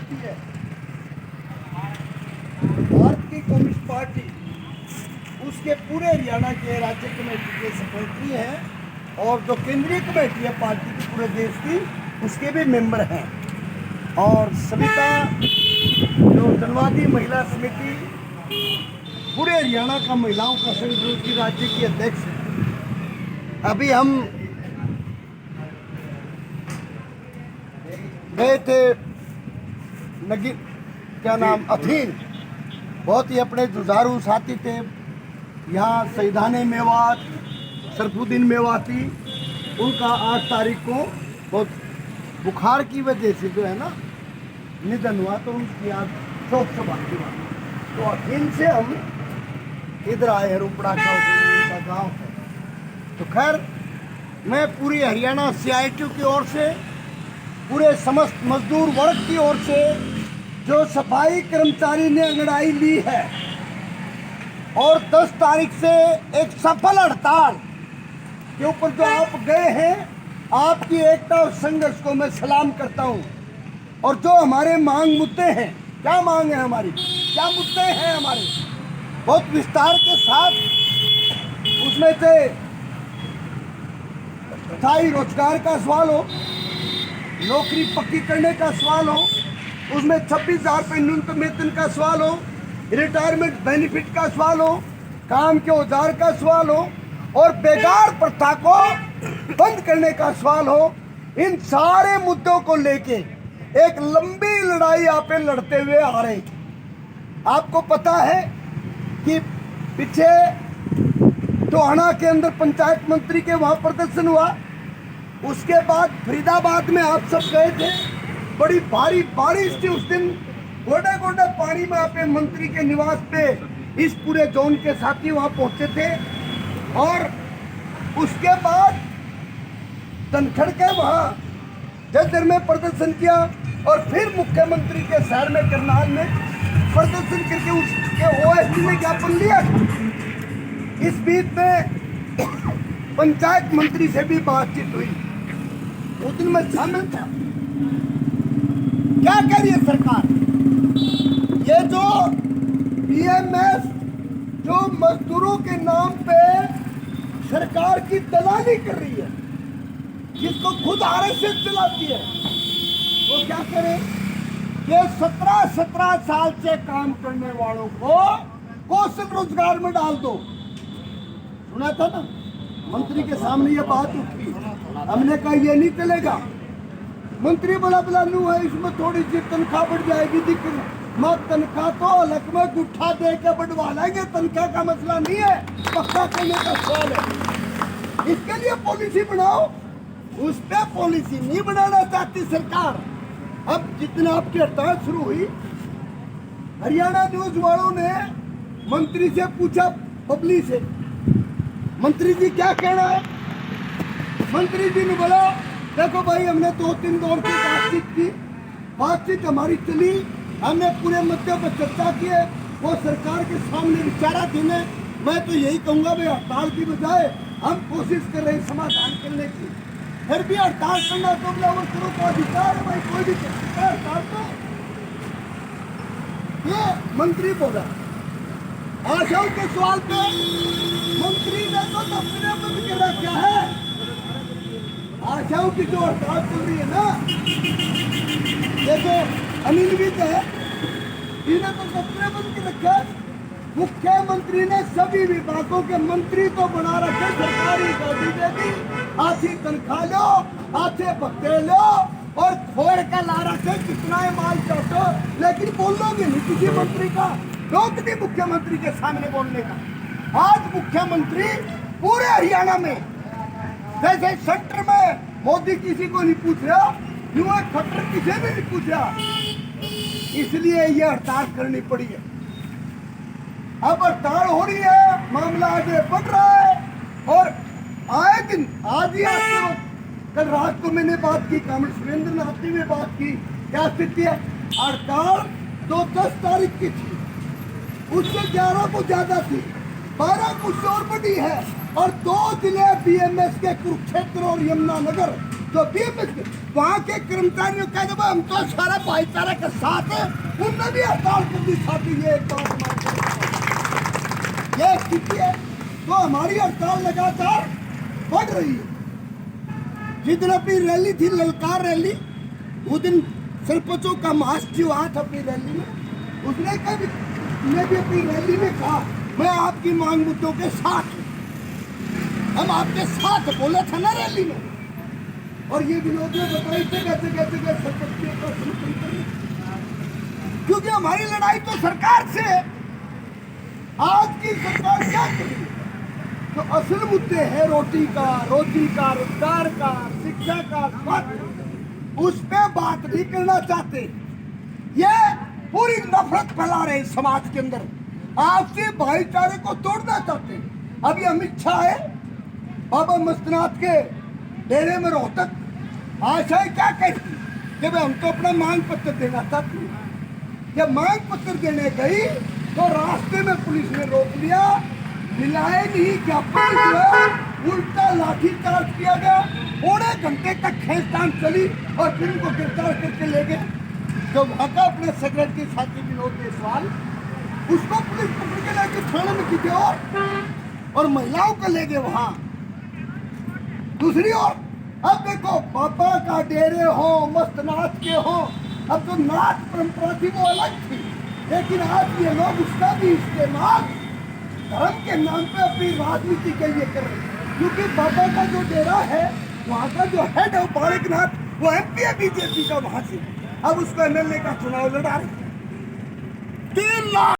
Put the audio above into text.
Party है, भारतीय communist party, उसके पूरे हरियाणा के राज्य कमेटी के सेक्रेटरी हैं और जो केंद्रीय कमेटी है पार्टी की पूरे देश की, उसके भी मेंबर हैं। और सविता जो जनवादी महिला समिति पूरे हरियाणा का महिलाओं का संगठन की राज्य की अध्यक्ष है। अभी हम गए थे क्या नाम अथीन, बहुत ही अपने जुझारू साथी थे यहाँ। सैदाने मेवात, सरफुद्दीन मेवाती, उनका 8 तारीख को बहुत बुखार की वजह से जो है ना निधन हुआ, तो उनकी आज शोक सभा की बात। तो अथीन से हम इधर आए हैं, रुपड़ा का गाँव है। तो खैर मैं पूरी हरियाणा CITU की ओर से, पूरे समस्त मजदूर वर्ग की ओर से, जो सफाई कर्मचारी ने अंगड़ाई ली है और 10 तारीख से एक सफल हड़ताल के ऊपर जो आप गए हैं, आपकी एकता और संघर्ष को मैं सलाम करता हूं। और जो हमारे मांग मुद्दे हैं, क्या मांग है हमारी, क्या मुद्दे हैं हमारे, बहुत विस्तार के साथ उसमें से स्थायी रोजगार का सवाल हो, नौकरी पक्की करने का सवाल हो, उसमें 26,000 रुपये न्यूनतम वेतन का सवाल हो, रिटायरमेंट बेनिफिट का सवाल हो, काम के औजार का सवाल हो और बेकार प्रथा को बंद करने का सवाल हो। इन सारे मुद्दों को लेके एक लंबी लड़ाई आप लड़ते हुए आ रहे हैं। आपको पता है कि पीछे टोहाना के अंदर पंचायत मंत्री के वहाँ प्रदर्शन हुआ, उसके बाद फरीदाबाद में आप सब गए थे, बड़ी भारी बारिश थी उस दिन, गोडे गोडे पानी में आप मंत्री के निवास पे इस पूरे जोन के साथी वहाँ पहुँचे थे। और उसके बाद तनखड़ के वहाँ जजर में प्रदर्शन किया और फिर मुख्यमंत्री के शहर में करनाल में प्रदर्शन करके उसके OSD ने ज्ञापन लिया। इस बीच में पंचायत मंत्री से भी बातचीत हुई, उस दिन मैं शामिल था। क्या कह रही है सरकार, ये जो PMS जो मजदूरों के नाम पे सरकार की दलाली कर रही है, जिसको खुद RSS चलाती है, वो क्या करे, ये 17 साल से काम करने वालों को कौशल रोजगार में डाल दो। सुना था ना, मंत्री के सामने ये बात उठी, हमने कहा ये नहीं चलेगा। मंत्री बोला नू है, इसमें थोड़ी सी तनख्वाह बढ़ जाएगी, दिक्कत मत, तनख्वाह तो अलग में गुट्ठा दे के बढ़वा लेंगे, तनख्वाह का मसला नहीं है, पक्का करने का सवाल है। इसके लिए पॉलिसी बनाओ, उस पर पॉलिसी नहीं बनाना चाहती सरकार। अब जितना आपकी हड़ताल शुरू हुई, हरियाणा न्यूज वालों ने मंत्री से पूछा, पब्लिक से, मंत्री जी क्या कहना है। मंत्री जी ने बोला देखो भाई, हमने 2-3 दौर की बातचीत हमारी चली, हमने पूरे मुद्दे पर चर्चा की है, वो सरकार के सामने विचाराधीन है। मैं तो यही कहूँगा भाई, हड़ताल की बजाय हम कोशिश कर रहे हैं समाधान करने की, फिर भी हड़ताल करना तो वर्करों का अधिकार है भाई, कोई भी हड़ताल तो। ये मंत्री बोला। आशाओं के सवाल पे मंत्री ने तो दफ्तर बंद कर रखा है। आशाओं की जो हड़ताल चल रही है ना, ये जो अनिल विज है, इन्हें तो दफ्तर बंद कर रखा है। मुख्यमंत्री ने सभी विभागों के मंत्री तो बना रखे, सरकारी गाड़ी दे दी, आधी तनख्वाह लो, आधे भत्ते लो और फोड़ का ला रखे, कितना है माल चाटो, लेकिन बोलोगे नहीं किसी मंत्री का, रोक दी मुख्यमंत्री के सामने बोलने का। आज मुख्यमंत्री पूरे हरियाणा में, जैसे सेंटर में मोदी किसी को नहीं पूछ रहा, यूं खट्टर किसी भी नहीं पूछ रहा, इसलिए ये हड़ताल करनी पड़ी है। अब हड़ताल हो रही है, मामला आगे बढ़ रहा है और आए दिन, आज ही आते वक्त, कल रात को मैंने बात की, कामरेड सुरेंद्र नाथ ने बात की, क्या स्थिति है। हड़ताल तो 10 तारीख की थी, उससे 11 को ज्यादा थी, 12 को और बड़ी है और 2 जिले BMS के कुरुक्षेत्र और यमुनानगर जो बीएमएस के वहाँ के कर्मचारियों कह दो हम तो सारा भाईचारा के साथ है, उनने भी हड़ताल कर दी साथी। ये एक बात ये स्थिति है। तो हमारी हड़ताल लगातार बढ़ रही है। जिस दिन अपनी रैली थी, ललकार रैली, उस दिन सरपंचों का महासचिव हुआ था अपनी रैली में, उसने मैं भी अपनी रैली में कहा मैं आपकी मांग मुद्दों के साथ हूं, हम आपके साथ बोले थे ना रैली में। और ये विनोद ने बताई जगह सरपंचों का समर्थन करें, क्योंकि हमारी लड़ाई तो सरकार से है। आज की सरकार क्या करेगी? तो असल मुद्दे हैं रोटी का, रोजगार का, शिक्षा का, स्वास्थ्य, उस पे बात नहीं करना चाहते। ये पूरी नफरत फैला रहे समाज के अंदर, आपसी भाईचारे को तोड़ना चाहते हैं। अभी अमित शाह है बाबा मस्तनाथ के डेरे में रोहतक, आशा क्या कहती कि भाई हम तो अपना मांग पत्र देना चाहते हैं। जब मांग पत्र देने गई तो रास्ते में पुलिस ने रोक लिया, मिलाए नहीं ज्ञापन जो है उल्टा लाठीचार्ज किया गया। पौने घंटे तक खींचतान चली और फिर उनको गिरफ्तार करके ले गए। जो वहाँ का अपने सेक्रेटरी साथी विनोद देसवाल, उसको पुलिस पकड़ के लेके थाने में की और महिलाओं को ले गए वहाँ। दूसरी ओर अब देखो बाबा का डेरे हो, मस्तनाथ के हो, अब जो नाच परंपरा थी वो अलग थी, लेकिन आज ये लोग उसका भी इस्तेमाल धर्म के नाम पे अपनी राजनीति के लिए कर रहे हैं। क्योंकि बाबा का जो डेरा है, वहाँ का जो हेड है बालकनाथ, वो एमपी है बीजेपी का वहाँ से, अब उसको एमएलए का चुनाव लड़ा रहे हैं। 3 लाख